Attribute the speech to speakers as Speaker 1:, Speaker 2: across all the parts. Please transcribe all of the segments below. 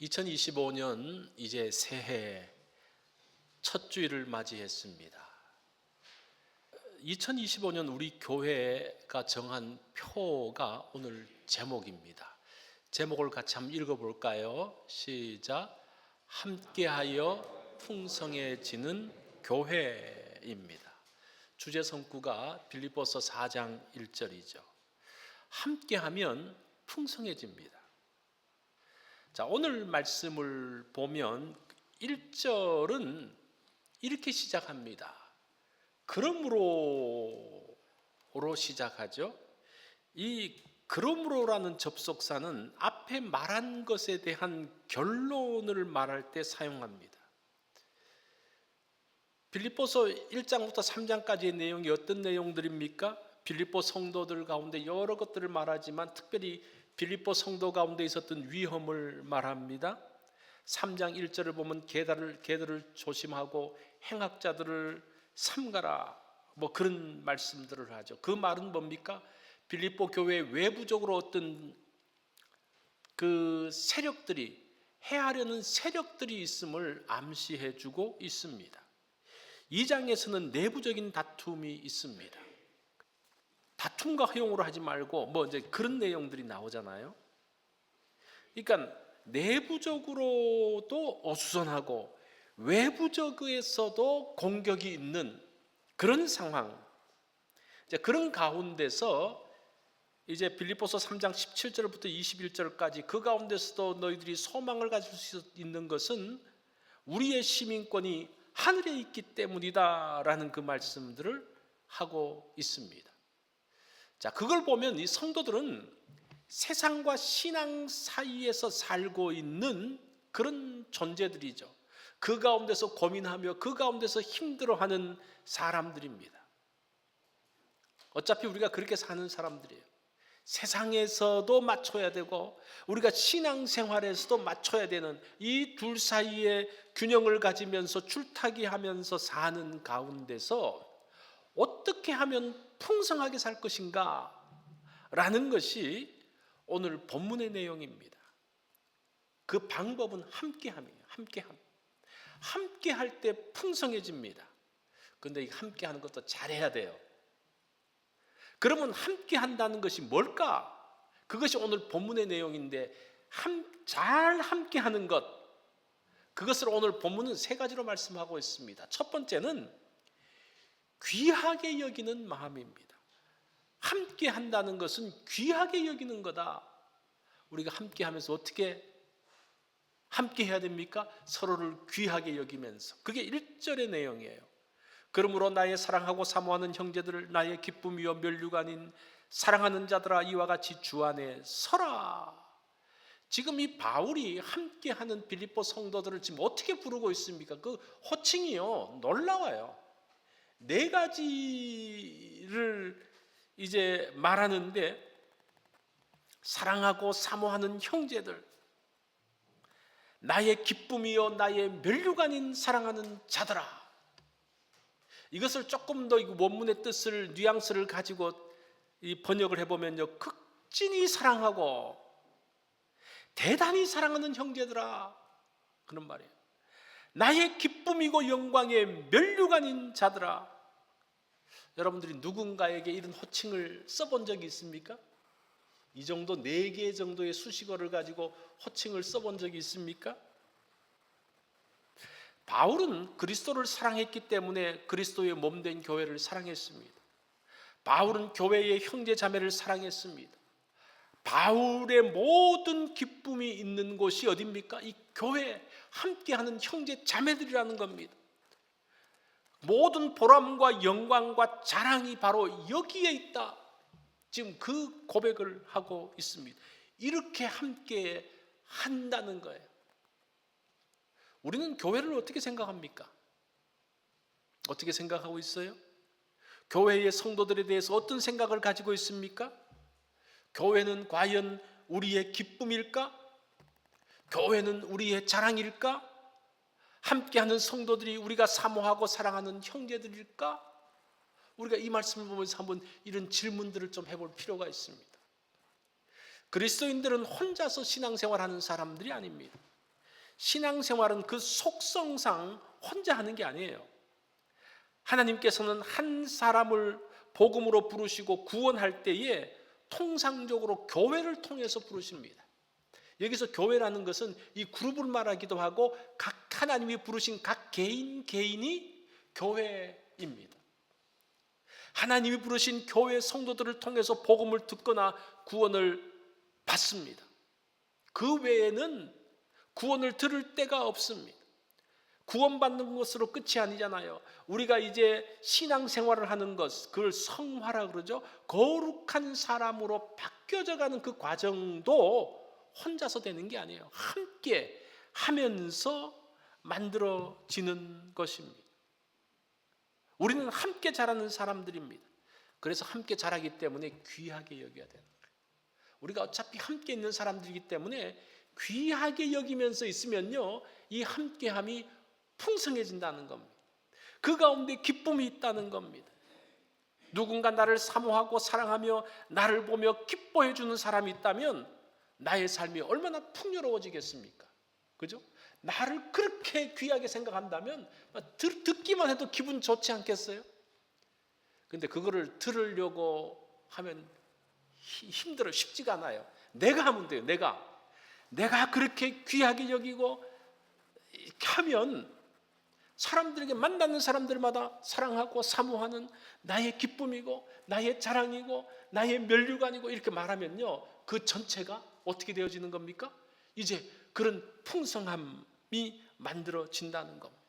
Speaker 1: 2025년 이제 새해 첫 주일을 맞이했습니다. 2025년 우리 교회가 정한 표가 오늘 제목입니다. 제목을 같이 한번 읽어볼까요? 시작. 함께하여 풍성해지는 교회입니다. 주제 성구가 빌립보서 4장 1절이죠. 함께하면 풍성해집니다. 자, 오늘 말씀을 보면 1절은 이렇게 시작합니다. 그러므로로 시작하죠. 이 그러므로라는 접속사는 앞에 말한 것에 대한 결론을 말할 때 사용합니다. 빌립보서 1장부터 3장까지의 내용이 어떤 내용들입니까? 빌립보 성도들 가운데 여러 것들을 말하지만 특별히 빌립보 성도 가운데 있었던 위험을 말합니다. 3장 1절을 보면 개들을 조심하고 행악자들을 삼가라, 그런 말씀들을 하죠. 그 말은 뭡니까? 빌립보 교회 외부적으로 어떤 그 세력들이 해하려는 세력들이 있음을 암시해주고 있습니다. 2장에서는 내부적인 다툼이 있습니다. 다툼과 허용으로 하지 말고 이제 그런 내용들이 나오잖아요. 그러니까 내부적으로도 어수선하고 외부적에서도 공격이 있는 그런 상황. 이제 그런 가운데서 이제 빌립보서 3장 17절부터 21절까지 그 가운데서도 너희들이 소망을 가질 수 있는 것은 우리의 시민권이 하늘에 있기 때문이다라는 그 말씀들을 하고 있습니다. 자, 그걸 보면 이 성도들은 세상과 신앙 사이에서 살고 있는 그런 존재들이죠. 그 가운데서 고민하며 그 가운데서 힘들어하는 사람들입니다. 어차피 우리가 그렇게 사는 사람들이에요. 세상에서도 맞춰야 되고 우리가 신앙생활에서도 맞춰야 되는 이 둘 사이의 균형을 가지면서 줄타기하면서 사는 가운데서 어떻게 하면 풍성하게 살 것인가 라는 것이 오늘 본문의 내용입니다. 그 방법은 함께함이에요. 함께할 때 풍성해집니다. 그런데 이 함께하는 것도 잘해야 돼요. 그러면 함께한다는 것이 뭘까? 그것이 오늘 본문의 내용인데 잘 함께하는 것, 그것을 오늘 본문은 세 가지로 말씀하고 있습니다. 첫 번째는 귀하게 여기는 마음입니다. 함께 한다는 것은 귀하게 여기는 거다. 우리가 함께 하면서 어떻게 함께 해야 됩니까? 서로를 귀하게 여기면서. 그게 1절의 내용이에요. 그러므로 나의 사랑하고 사모하는 형제들을 나의 기쁨이요 면류가 아닌 사랑하는 자들아 이와 같이 주 안에 서라. 지금 이 바울이 함께하는 빌립보 성도들을 지금 어떻게 부르고 있습니까? 그 호칭이요 놀라워요. 네 가지를 이제 말하는데 사랑하고 사모하는 형제들, 나의 기쁨이요 나의 면류가 아닌 사랑하는 자들아. 이것을 조금 더 원문의 뜻을 뉘앙스를 가지고 이 번역을 해보면요, 극진히 사랑하고 대단히 사랑하는 형제들아, 그런 말이에요. 나의 기쁨이고 영광의 면류가 아닌 자들아. 여러분들이 누군가에게 이런 호칭을 써본 적이 있습니까? 이 정도 4개 정도의 수식어를 가지고 호칭을 써본 적이 있습니까? 바울은 그리스도를 사랑했기 때문에 그리스도의 몸된 교회를 사랑했습니다. 바울은 교회의 형제 자매를 사랑했습니다. 바울의 모든 기쁨이 있는 곳이 어디입니까? 이 교회 함께하는 형제 자매들이라는 겁니다. 모든 보람과 영광과 자랑이 바로 여기에 있다. 지금 그 고백을 하고 있습니다. 이렇게 함께 한다는 거예요. 우리는 교회를 어떻게 생각합니까? 어떻게 생각하고 있어요? 교회의 성도들에 대해서 어떤 생각을 가지고 있습니까? 교회는 과연 우리의 기쁨일까? 교회는 우리의 자랑일까? 함께하는 성도들이 우리가 사모하고 사랑하는 형제들일까? 우리가 이 말씀을 보면서 한번 이런 질문들을 좀 해볼 필요가 있습니다. 그리스도인들은 혼자서 신앙생활하는 사람들이 아닙니다. 신앙생활은 그 속성상 혼자 하는 게 아니에요. 하나님께서는 한 사람을 복음으로 부르시고 구원할 때에 통상적으로 교회를 통해서 부르십니다. 여기서 교회라는 것은 이 그룹을 말하기도 하고 각 하나님이 부르신 각 개인이 교회입니다. 하나님이 부르신 교회 성도들을 통해서 복음을 듣거나 구원을 받습니다. 그 외에는 구원을 들을 데가 없습니다. 구원받는 것으로 끝이 아니잖아요. 우리가 이제 신앙생활을 하는 것, 그걸 성화라 그러죠. 거룩한 사람으로 바뀌어져 가는 그 과정도 혼자서 되는 게 아니에요. 함께 하면서 만들어지는 것입니다. 우리는 함께 자라는 사람들입니다. 그래서 함께 자라기 때문에 귀하게 여겨야 되는 거예요. 우리가 어차피 함께 있는 사람들이기 때문에 귀하게 여기면서 있으면요, 이 함께함이 풍성해진다는 겁니다. 그 가운데 기쁨이 있다는 겁니다. 누군가 나를 사모하고 사랑하며 나를 보며 기뻐해 주는 사람이 있다면 나의 삶이 얼마나 풍요로워지겠습니까? 그죠? 나를 그렇게 귀하게 생각한다면 듣기만 해도 기분 좋지 않겠어요? 근데 그거를 들으려고 하면 힘들어요. 쉽지가 않아요. 내가 하면 돼요. 내가 그렇게 귀하게 여기고 이렇게 하면 사람들에게 만나는 사람들마다 사랑하고 사모하는 나의 기쁨이고 나의 자랑이고 나의 면류관이고 이렇게 말하면요, 그 전체가 어떻게 되어지는 겁니까? 이제 그런 풍성함이 만들어진다는 겁니다.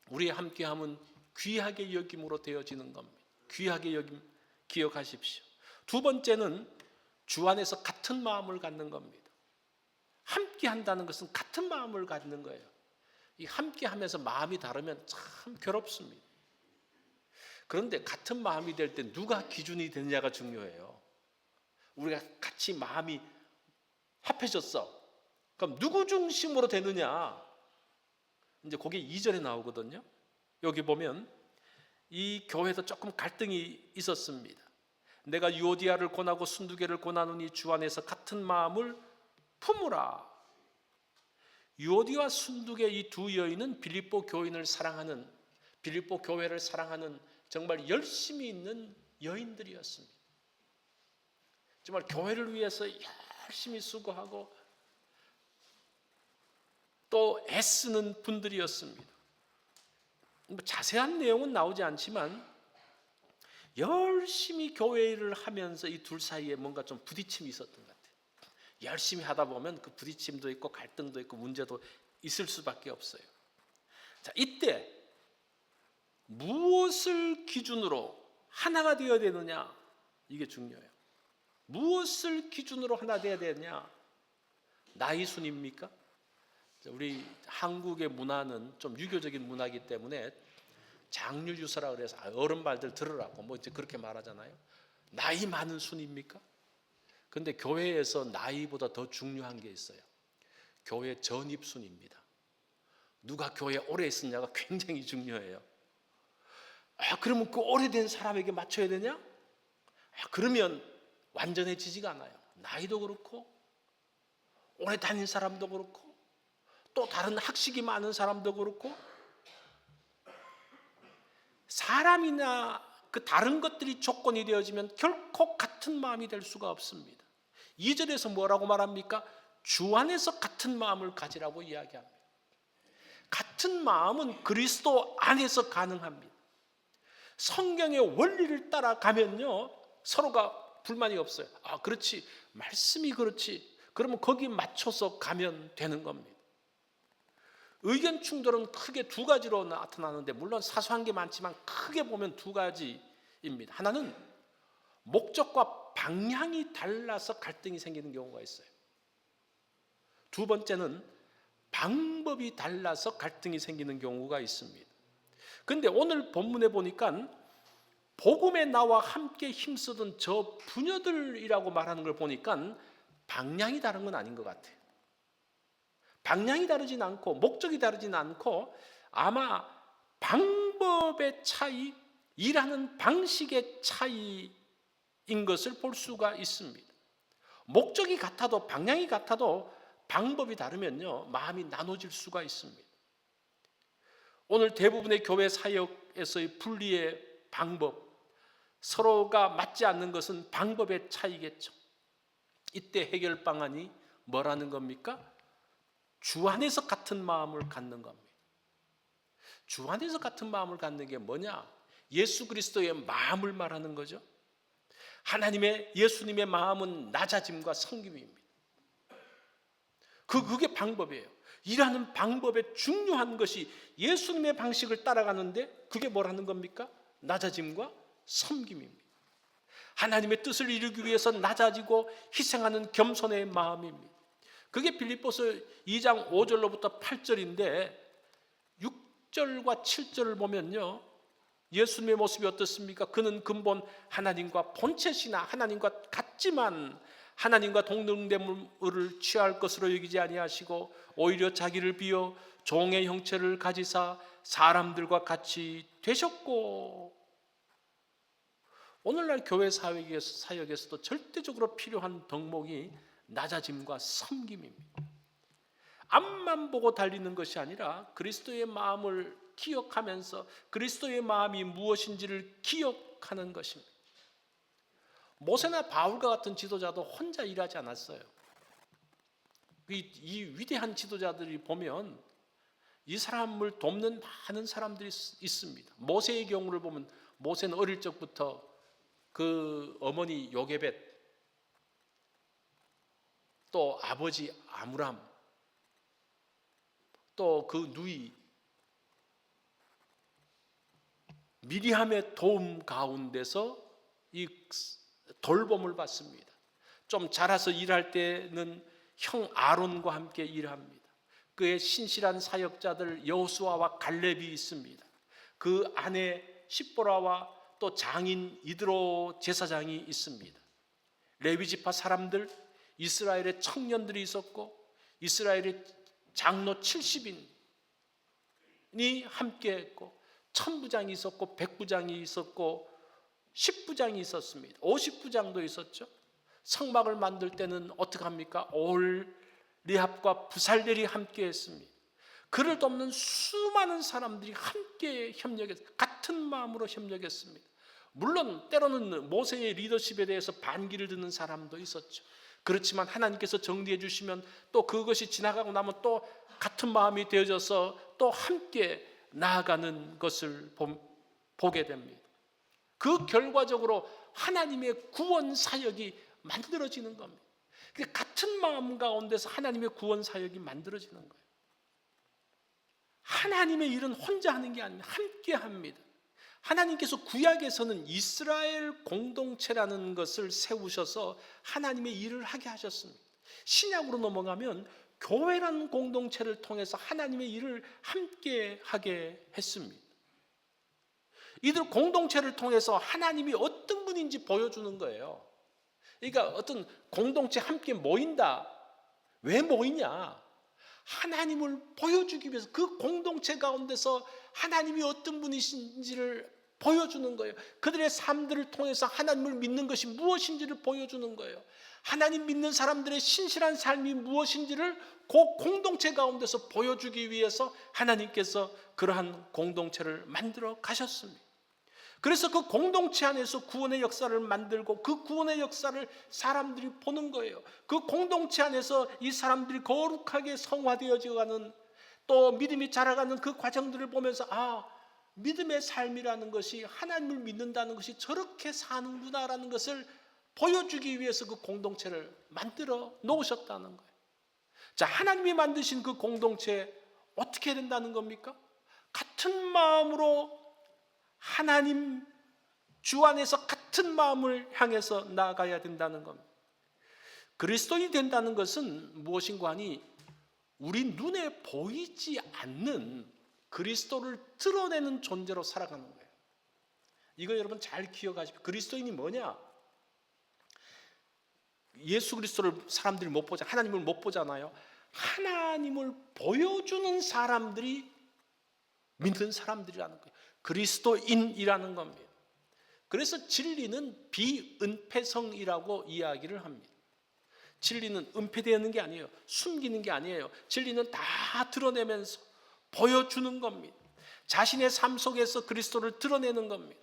Speaker 1: 우리의 함께함은 귀하게 여김으로 되어지는 겁니다. 귀하게 여김 기억하십시오. 두 번째는 주 안에서 같은 마음을 갖는 겁니다. 함께 한다는 것은 같은 마음을 갖는 거예요. 이 함께 하면서 마음이 다르면 참 괴롭습니다. 그런데 같은 마음이 될 때 누가 기준이 되느냐가 중요해요. 우리가 같이 마음이 합해졌어. 그럼 누구 중심으로 되느냐? 이제 그게 2절에 나오거든요. 여기 보면 이 교회에서 조금 갈등이 있었습니다. 내가 유오디아를 권하고 순두개를 권하노니 주 안에서 같은 마음을 품으라. 유오디와 순두개 이 두 여인은 빌립보 교인을 사랑하는, 빌립보 교회를 사랑하는 정말 열심히 있는 여인들이었습니다. 정말 교회를 위해서 열심히 수고하고 또 애쓰는 분들이었습니다. 자세한 내용은 나오지 않지만 열심히 교회를 하면서 이 둘 사이에 뭔가 좀 부딪힘이 있었던 것 같아요. 열심히 하다 보면 그 부딪힘도 있고 갈등도 있고 문제도 있을 수밖에 없어요. 자, 이때 무엇을 기준으로 하나가 되어야 되느냐, 이게 중요해요. 무엇을 기준으로 하나 되어야 되느냐? 나이 순입니까? 우리 한국의 문화는 좀 유교적인 문화이기 때문에 장유유서라 그래서 어른 말들 들으라고 뭐 이제 그렇게 말하잖아요. 나이 많은 순입니까? 근데 교회에서 나이보다 더 중요한 게 있어요. 교회 전입순입니다. 누가 교회에 오래 있었냐가 굉장히 중요해요. 그러면 그 오래된 사람에게 맞춰야 되냐? 그러면 완전해지지가 않아요. 나이도 그렇고 오래 다닌 사람도 그렇고 또 다른 학식이 많은 사람도 그렇고 사람이나 그 다른 것들이 조건이 되어지면 결코 같은 마음이 될 수가 없습니다. 2절에서 뭐라고 말합니까? 주 안에서 같은 마음을 가지라고 이야기합니다. 같은 마음은 그리스도 안에서 가능합니다. 성경의 원리를 따라가면요, 서로가 불만이 없어요. 그렇지, 말씀이 그렇지, 그러면 거기에 맞춰서 가면 되는 겁니다. 의견 충돌은 크게 두 가지로 나타나는데, 물론 사소한 게 많지만 크게 보면 두 가지입니다. 하나는 목적과 방향이 달라서 갈등이 생기는 경우가 있어요. 두 번째는 방법이 달라서 갈등이 생기는 경우가 있습니다. 그런데 오늘 본문에 보니까 복음에 나와 함께 힘쓰던 저 부녀들이라고 말하는 걸 보니까 방향이 다른 건 아닌 것 같아요. 방향이 다르진 않고 목적이 다르진 않고 아마 방법의 차이, 일하는 방식의 차이인 것을 볼 수가 있습니다. 목적이 같아도 방향이 같아도 방법이 다르면요, 마음이 나눠질 수가 있습니다. 오늘 대부분의 교회 사역에서의 분리의 방법, 서로가 맞지 않는 것은 방법의 차이겠죠. 이때 해결 방안이 뭐라는 겁니까? 주 안에서 같은 마음을 갖는 겁니다. 주 안에서 같은 마음을 갖는 게 뭐냐? 예수 그리스도의 마음을 말하는 거죠. 예수님의 마음은 낮아짐과 섬김입니다. 그게 방법이에요. 일하는 방법의 중요한 것이 예수님의 방식을 따라가는데 그게 뭐라는 겁니까? 낮아짐과 섬김입니다. 하나님의 뜻을 이루기 위해서 낮아지고 희생하는 겸손의 마음입니다. 그게 빌립보서 2장 5절로부터 8절인데 6절과 7절을 보면요, 예수님의 모습이 어떻습니까? 그는 근본 하나님과 본체시나 하나님과 같지만 하나님과 동등됨을 취할 것으로 여기지 아니하시고 오히려 자기를 비어 종의 형체를 가지사 사람들과 같이 되셨고, 오늘날 교회 사역에서도 절대적으로 필요한 덕목이 낮아짐과 섬김입니다. 앞만 보고 달리는 것이 아니라 그리스도의 마음을 기억하면서 그리스도의 마음이 무엇인지를 기억하는 것입니다. 모세나 바울과 같은 지도자도 혼자 일하지 않았어요. 이 위대한 지도자들이 보면 이 사람을 돕는 많은 사람들이 있습니다. 모세의 경우를 보면 모세는 어릴 적부터 그 어머니 요게벳, 또 아버지 아므람, 또 그 누이 미리암의 도움 가운데서 이 돌봄을 받습니다. 좀 자라서 일할 때는 형 아론과 함께 일합니다. 그의 신실한 사역자들 여호수아와 갈렙이 있습니다. 그 아내 십보라와 또 장인 이드로 제사장이 있습니다. 레위 지파 사람들, 이스라엘의 청년들이 있었고 이스라엘의 장로 70인이 함께했고 천부장이 있었고 백부장이 있었고 십부장이 있었습니다. 50부장도 있었죠. 성막을 만들 때는 어떻게 합니까? 올리합과 부살렐이 함께했습니다. 그를 돕는 수많은 사람들이 함께 협력했습니다. 같은 마음으로 협력했습니다. 물론 때로는 모세의 리더십에 대해서 반기를 듣는 사람도 있었죠. 그렇지만 하나님께서 정리해 주시면 또 그것이 지나가고 나면 또 같은 마음이 되어져서 또 함께 나아가는 것을 보게 됩니다. 그 결과적으로 하나님의 구원 사역이 만들어지는 겁니다. 같은 마음 가운데서 하나님의 구원 사역이 만들어지는 거예요. 하나님의 일은 혼자 하는 게 아닙니다. 함께 합니다. 하나님께서 구약에서는 이스라엘 공동체라는 것을 세우셔서 하나님의 일을 하게 하셨습니다. 신약으로 넘어가면 교회라는 공동체를 통해서 하나님의 일을 함께 하게 했습니다. 이들 공동체를 통해서 하나님이 어떤 분인지 보여주는 거예요. 그러니까 어떤 공동체 함께 모인다. 왜 모이냐? 하나님을 보여주기 위해서 그 공동체 가운데서 하나님이 어떤 분이신지를 보여주는 거예요. 그들의 삶들을 통해서 하나님을 믿는 것이 무엇인지를 보여주는 거예요. 하나님 믿는 사람들의 신실한 삶이 무엇인지를 그 공동체 가운데서 보여주기 위해서 하나님께서 그러한 공동체를 만들어 가셨습니다. 그래서 그 공동체 안에서 구원의 역사를 만들고 그 구원의 역사를 사람들이 보는 거예요. 그 공동체 안에서 이 사람들이 거룩하게 성화되어지어가는, 또 믿음이 자라가는 그 과정들을 보면서 믿음의 삶이라는 것이, 하나님을 믿는다는 것이 저렇게 사는구나라는 것을 보여주기 위해서 그 공동체를 만들어 놓으셨다는 거예요. 자, 하나님이 만드신 그 공동체 어떻게 된다는 겁니까? 같은 마음으로 하나님 주 안에서 같은 마음을 향해서 나아가야 된다는 겁니다. 그리스도인이 된다는 것은 무엇인가 하니 우리 눈에 보이지 않는 그리스도를 드러내는 존재로 살아가는 거예요. 이거 여러분 잘 기억하십시오. 그리스도인이 뭐냐? 예수 그리스도를 사람들이 못 보잖아요. 하나님을 못 보잖아요. 하나님을 보여주는 사람들이 믿는 사람들이라는 거예요. 그리스도인이라는 겁니다. 그래서 진리는 비은폐성이라고 이야기를 합니다. 진리는 은폐되는 게 아니에요. 숨기는 게 아니에요. 진리는 다 드러내면서 보여주는 겁니다. 자신의 삶 속에서 그리스도를 드러내는 겁니다.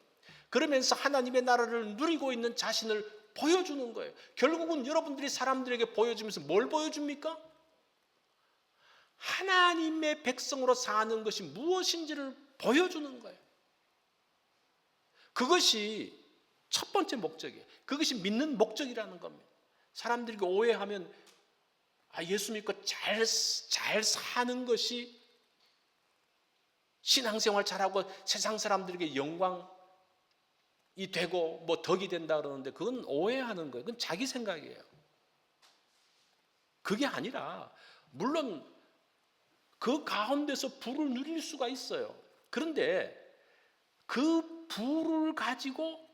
Speaker 1: 그러면서 하나님의 나라를 누리고 있는 자신을 보여주는 거예요. 결국은 여러분들이 사람들에게 보여주면서 뭘 보여줍니까? 하나님의 백성으로 사는 것이 무엇인지를 보여주는 거예요. 그것이 첫 번째 목적이에요. 그것이 믿는 목적이라는 겁니다. 사람들이 오해하면 예수 믿고 잘 사는 것이 신앙생활 잘하고 세상 사람들에게 영광이 되고 뭐 덕이 된다 그러는데 그건 오해하는 거예요. 그건 자기 생각이에요. 그게 아니라 물론 그 가운데서 부를 누릴 수가 있어요. 그런데 그 부를 가지고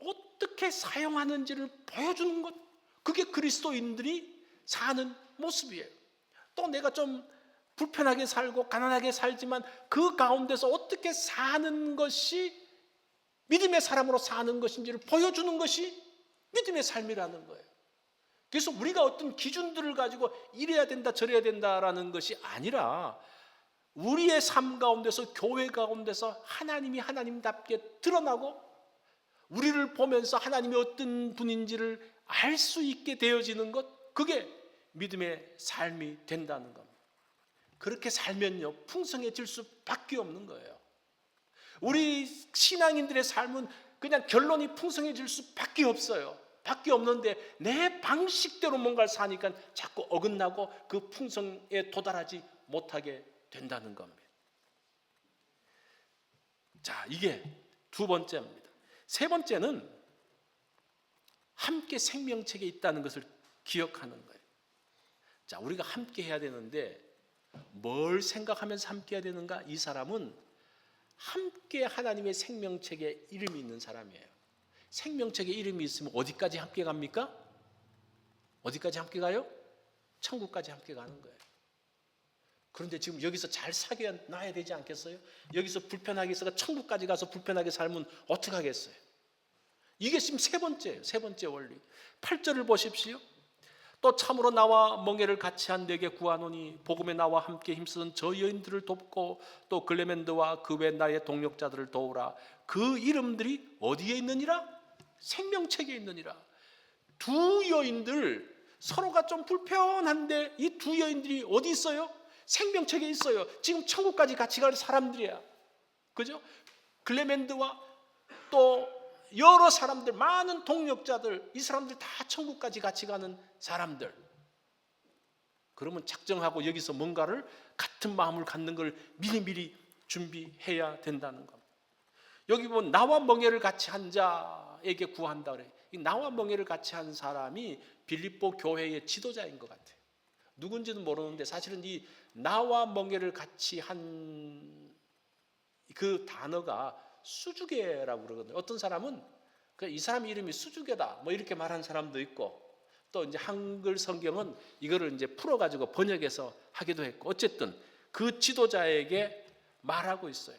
Speaker 1: 어떻게 사용하는지를 보여주는 것, 그게 그리스도인들이 사는 모습이에요. 또 내가 좀 불편하게 살고 가난하게 살지만 그 가운데서 어떻게 사는 것이 믿음의 사람으로 사는 것인지를 보여주는 것이 믿음의 삶이라는 거예요. 그래서 우리가 어떤 기준들을 가지고 이래야 된다 저래야 된다라는 것이 아니라 우리의 삶 가운데서 교회 가운데서 하나님이 하나님답게 드러나고 우리를 보면서 하나님이 어떤 분인지를 알 수 있게 되어지는 것, 그게 믿음의 삶이 된다는 겁니다. 그렇게 살면요 풍성해질 수밖에 없는 거예요. 우리 신앙인들의 삶은 그냥 결론이 풍성해질 수밖에 없어요. 밖에 없는데 내 방식대로 뭔가를 사니까 자꾸 어긋나고 그 풍성에 도달하지 못하게 된다는 겁니다. 자, 이게 두 번째입니다. 세 번째는 함께 생명책에 있다는 것을 기억하는 거예요. 자, 우리가 함께 해야 되는데 뭘 생각하면서 함께 해야 되는가? 이 사람은 함께 하나님의 생명책에 이름이 있는 사람이에요. 생명책에 이름이 있으면 어디까지 함께 갑니까? 어디까지 함께 가요? 천국까지 함께 가는 거예요. 그런데 지금 여기서 잘 사귀어놔야 되지 않겠어요? 여기서 불편하게 있어가 천국까지 가서 불편하게 살면 어떡하겠어요? 이게 지금 세 번째 원리. 8절을 보십시오. 또 참으로 나와 멍에를 같이 한 내게 구하노니 복음에 나와 함께 힘쓰는 저 여인들을 돕고 또 글레멘드와 그 외 나의 동력자들을 도우라. 그 이름들이 어디에 있느니라? 생명책에 있느니라. 두 여인들 서로가 좀 불편한데 이 두 여인들이 어디 있어요? 생명책에 있어요. 지금 천국까지 같이 갈 사람들이야. 그죠? 글레멘드와 또 여러 사람들, 많은 동력자들, 이 사람들 다 천국까지 같이 가는 사람들. 그러면 작정하고 여기서 뭔가를 같은 마음을 갖는 걸 미리미리 준비해야 된다는 겁니다. 여기 보면 나와 멍에를 같이 한 자에게 구한다 그래요. 이 나와 멍에를 같이 한 사람이 빌립보 교회의 지도자인 것 같아요. 누군지는 모르는데 사실은 이 나와 멍에를 같이 한 그 단어가 수주계라고 그러거든요. 어떤 사람은 이 사람 이름이 수주계다 뭐 이렇게 말하는 사람도 있고 또 이제 한글 성경은 이거를 이제 풀어가지고 번역해서 하기도 했고 어쨌든 그 지도자에게 말하고 있어요.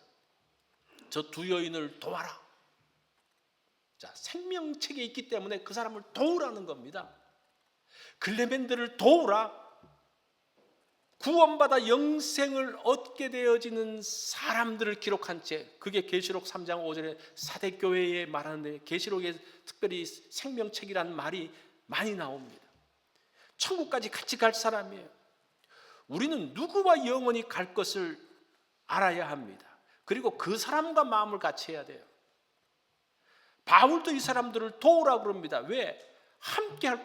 Speaker 1: 저 두 여인을 도와라. 자, 생명책에 있기 때문에 그 사람을 도우라는 겁니다. 글레멘드를 도우라. 구원받아 영생을 얻게 되어지는 사람들을 기록한 책, 그게 계시록 3장 5절에 사대교회에 말하는데 계시록에 특별히 생명책이라는 말이 많이 나옵니다. 천국까지 같이 갈 사람이에요. 우리는 누구와 영원히 갈 것을 알아야 합니다. 그리고 그 사람과 마음을 같이 해야 돼요. 바울도 이 사람들을 도우라고 그럽니다. 왜?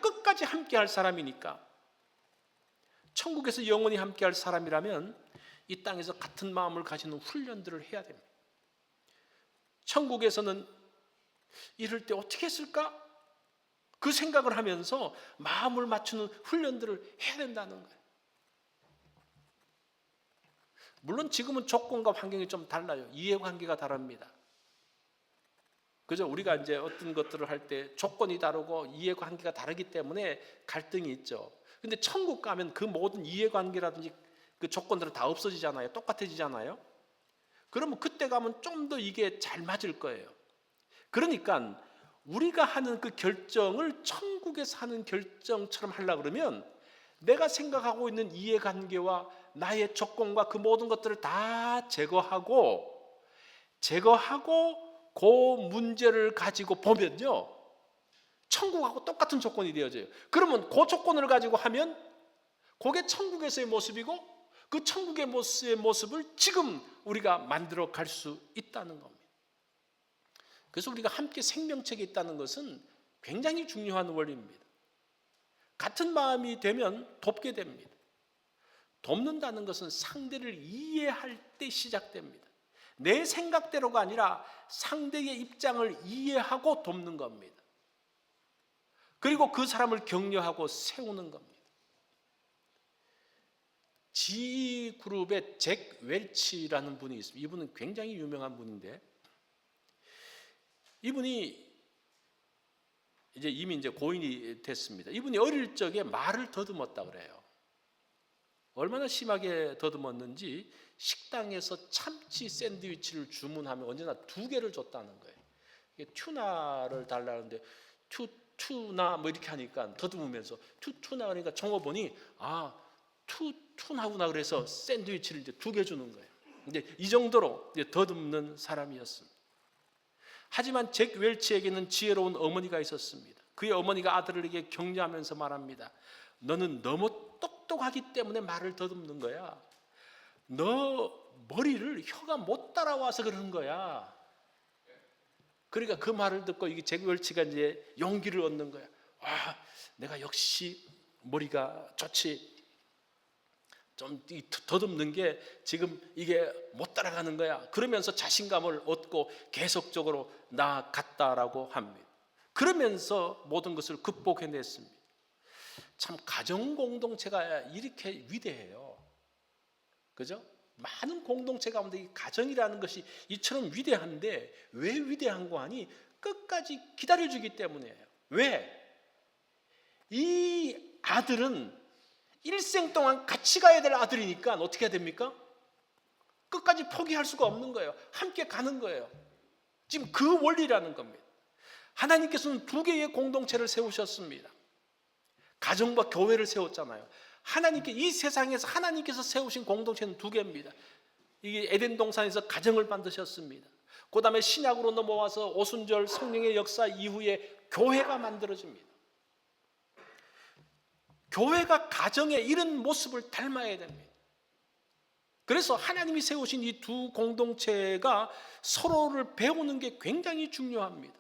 Speaker 1: 끝까지 함께 할 사람이니까. 천국에서 영원히 함께할 사람이라면 이 땅에서 같은 마음을 가지는 훈련들을 해야 됩니다. 천국에서는 이럴 때 어떻게 했을까? 그 생각을 하면서 마음을 맞추는 훈련들을 해야 된다는 거예요. 물론 지금은 조건과 환경이 좀 달라요. 이해관계가 다릅니다. 그죠? 우리가 이제 어떤 것들을 할 때 조건이 다르고 이해관계가 다르기 때문에 갈등이 있죠. 근데 천국 가면 그 모든 이해관계라든지 그 조건들은 다 없어지잖아요. 똑같아지잖아요. 그러면 그때 가면 좀 더 이게 잘 맞을 거예요. 그러니까 우리가 하는 그 결정을 천국에서 하는 결정처럼 하려고 그러면 내가 생각하고 있는 이해관계와 나의 조건과 그 모든 것들을 다 제거하고 그 문제를 가지고 보면요, 천국하고 똑같은 조건이 되어져요. 그러면 그 조건을 가지고 하면 그게 천국에서의 모습이고 그 천국의 모습을 지금 우리가 만들어 갈 수 있다는 겁니다. 그래서 우리가 함께 생명책에 있다는 것은 굉장히 중요한 원리입니다. 같은 마음이 되면 돕게 됩니다. 돕는다는 것은 상대를 이해할 때 시작됩니다. 내 생각대로가 아니라 상대의 입장을 이해하고 돕는 겁니다. 그리고 그 사람을 격려하고 세우는 겁니다. GE그룹의 잭 웰치라는 분이 있습니다. 이분은 굉장히 유명한 분인데, 이분이 이미 고인이 됐습니다. 이분이 어릴 적에 말을 더듬었다 그래요. 얼마나 심하게 더듬었는지 식당에서 참치 샌드위치를 주문하면 언제나 2개를 줬다는 거예요. 튜나를 달라는데 투나 뭐 이렇게 하니까 더듬으면서 투나 그러니까 종업원이 투나구나 그래서 샌드위치를 2개 주는 거예요. 근데 이 정도로 더듬는 사람이었습니다. 하지만 잭 웰치에게는 지혜로운 어머니가 있었습니다. 그의 어머니가 아들에게 격려하면서 말합니다. 너는 너무 똑똑하기 때문에 말을 더듬는 거야. 너 머리를 혀가 못 따라와서 그러는 거야. 그러니까 그 말을 듣고 이게 잭 웰치가 용기를 얻는 거야. 내가 역시 머리가 좋지. 좀 더듬는 게 지금 이게 못 따라가는 거야. 그러면서 자신감을 얻고 계속적으로 나아갔다라고 합니다. 그러면서 모든 것을 극복해냈습니다. 참 가정 공동체가 이렇게 위대해요. 그죠? 많은 공동체 가운데 이 가정이라는 것이 이처럼 위대한데 왜 위대한 거 아니? 끝까지 기다려주기 때문이에요. 왜? 이 아들은 일생 동안 같이 가야 될 아들이니까 어떻게 해야 됩니까? 끝까지 포기할 수가 없는 거예요. 함께 가는 거예요. 지금 그 원리라는 겁니다. 하나님께서는 2개의 공동체를 세우셨습니다. 가정과 교회를 세웠잖아요. 이 세상에서 하나님께서 세우신 공동체는 2개입니다. 이게 에덴 동산에서 가정을 만드셨습니다. 그 다음에 신약으로 넘어와서 오순절 성령의 역사 이후에 교회가 만들어집니다. 교회가 가정의 이런 모습을 닮아야 됩니다. 그래서 하나님이 세우신 이 2 공동체가 서로를 배우는 게 굉장히 중요합니다.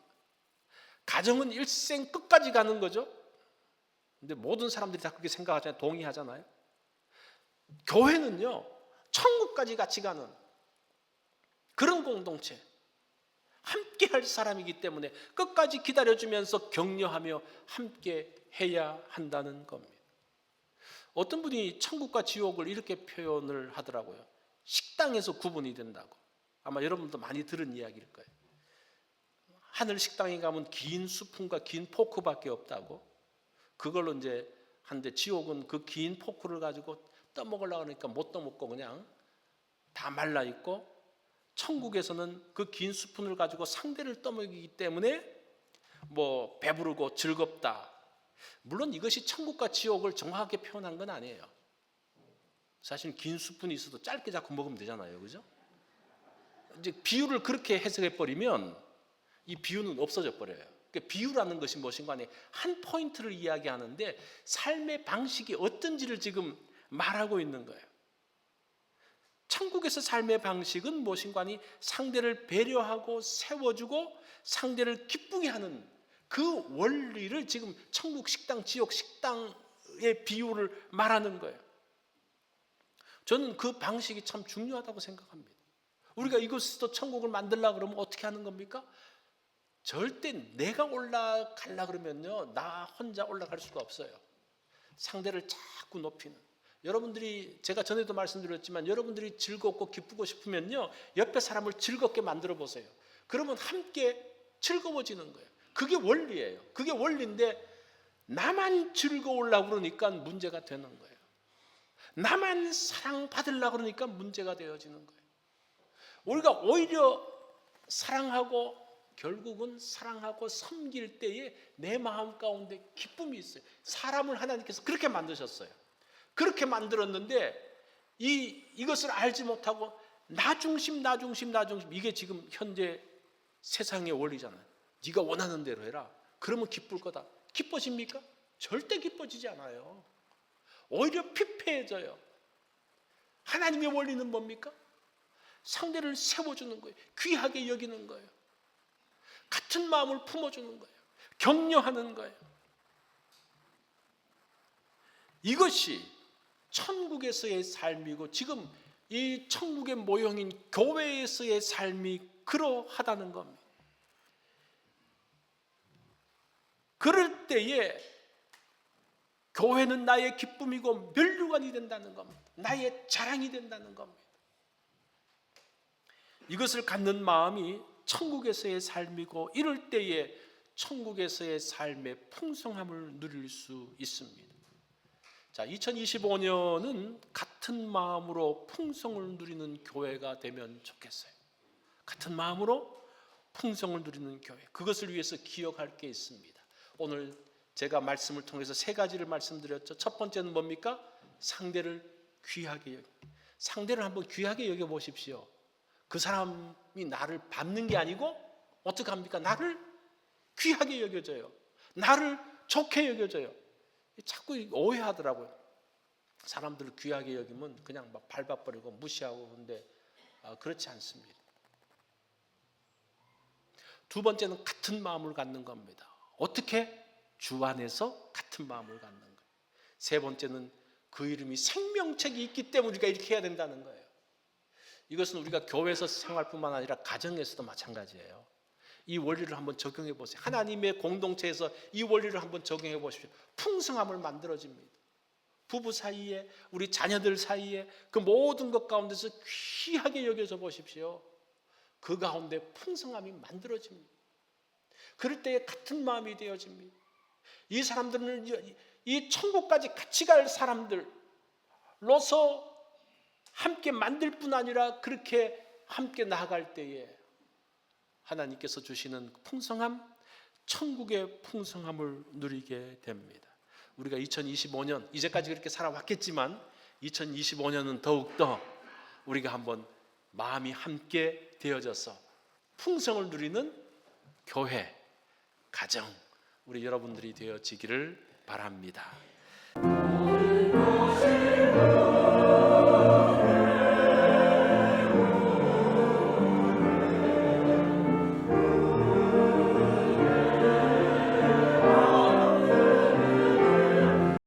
Speaker 1: 가정은 일생 끝까지 가는 거죠. 근데 모든 사람들이 다 그렇게 생각하잖아요. 동의하잖아요. 교회는요, 천국까지 같이 가는 그런 공동체, 함께 할 사람이기 때문에 끝까지 기다려주면서 격려하며 함께 해야 한다는 겁니다. 어떤 분이 천국과 지옥을 이렇게 표현을 하더라고요. 식당에서 구분이 된다고. 아마 여러분도 많이 들은 이야기일 거예요. 하늘 식당에 가면 긴 스푼과 긴 포크밖에 없다고. 그걸로 한데 지옥은 그 긴 포크를 가지고 떠먹으려고 하니까 못 떠먹고 그냥 다 말라 있고, 천국에서는 그 긴 스푼을 가지고 상대를 떠먹이기 때문에 배부르고 즐겁다. 물론 이것이 천국과 지옥을 정확하게 표현한 건 아니에요. 사실 긴 스푼이 있어도 짧게 잡고 먹으면 되잖아요. 그죠? 이제 비유를 그렇게 해석해 버리면 이 비유는 없어져 버려요. 그러니까 비유라는 것이 무엇인가 하니 한 포인트를 이야기하는데 삶의 방식이 어떤지를 지금 말하고 있는 거예요. 천국에서 삶의 방식은 무엇인가 하니 상대를 배려하고 세워주고 상대를 기쁘게 하는 그 원리를 지금 천국 식당, 지옥 식당의 비유를 말하는 거예요. 저는 그 방식이 참 중요하다고 생각합니다. 우리가 이곳에서 천국을 만들려고 그러면 어떻게 하는 겁니까? 절대 내가 올라가려 그러면요, 나 혼자 올라갈 수가 없어요. 상대를 자꾸 높이는. 여러분들이, 제가 전에도 말씀드렸지만 여러분들이 즐겁고 기쁘고 싶으면요, 옆에 사람을 즐겁게 만들어 보세요. 그러면 함께 즐거워지는 거예요. 그게 원리예요. 그게 원리인데 나만 즐거우려고 그러니까 문제가 되는 거예요. 나만 사랑받으려고 그러니까 문제가 되어지는 거예요. 우리가 오히려 사랑하고 결국은 사랑하고 섬길 때에 내 마음 가운데 기쁨이 있어요. 사람을 하나님께서 그렇게 만드셨어요. 그렇게 만들었는데 이것을 알지 못하고 나 중심 이게 지금 현재 세상의 원리잖아요. 네가 원하는 대로 해라. 그러면 기쁠 거다. 기뻐집니까? 절대 기뻐지지 않아요. 오히려 피폐해져요. 하나님의 원리는 뭡니까? 상대를 세워주는 거예요. 귀하게 여기는 거예요. 같은 마음을 품어주는 거예요. 격려하는 거예요. 이것이 천국에서의 삶이고 지금 이 천국의 모형인 교회에서의 삶이 그러하다는 겁니다. 그럴 때에 교회는 나의 기쁨이고 면류관이 된다는 겁니다. 나의 자랑이 된다는 겁니다. 이것을 갖는 마음이 천국에서의 삶이고 이럴 때에 천국에서의 삶의 풍성함을 누릴 수 있습니다. 자, 2025년은 같은 마음으로 풍성을 누리는 교회가 되면 좋겠어요. 같은 마음으로 풍성을 누리는 교회. 그것을 위해서 기억할 게 있습니다. 오늘 제가 말씀을 통해서 세 가지를 말씀드렸죠. 첫 번째는 뭡니까? 상대를 귀하게 여기. 상대를 한번 귀하게 여겨 보십시오. 그 사람이 나를 밟는 게 아니고 어떻게 합니까? 나를 귀하게 여겨줘요. 나를 좋게 여겨줘요. 자꾸 오해하더라고요. 사람들을 귀하게 여기면 그냥 막 밟아버리고 무시하고. 그런데 그렇지 않습니다. 두 번째는 같은 마음을 갖는 겁니다. 어떻게? 주 안에서 같은 마음을 갖는 거예요. 세 번째는 그 이름이 생명책이 있기 때문에 우리가 이렇게 해야 된다는 거예요. 이것은 우리가 교회에서 생활뿐만 아니라 가정에서도 마찬가지예요. 이 원리를 한번 적용해 보세요. 하나님의 공동체에서 이 원리를 한번 적용해 보십시오. 풍성함을 만들어집니다. 부부 사이에, 우리 자녀들 사이에 그 모든 것 가운데서 귀하게 여겨져 보십시오. 그 가운데 풍성함이 만들어집니다. 그럴 때에 같은 마음이 되어집니다. 이 사람들은 이 천국까지 같이 갈 사람들로서 함께 만들 뿐 아니라 그렇게 함께 나아갈 때에 하나님께서 주시는 풍성함, 천국의 풍성함을 누리게 됩니다. 우리가 2025년, 이제까지 그렇게 살아왔겠지만 2025년은 더욱더 우리가 한번 마음이 함께 되어져서 풍성을 누리는 교회, 가정, 우리 여러분들이 되어지기를 바랍니다.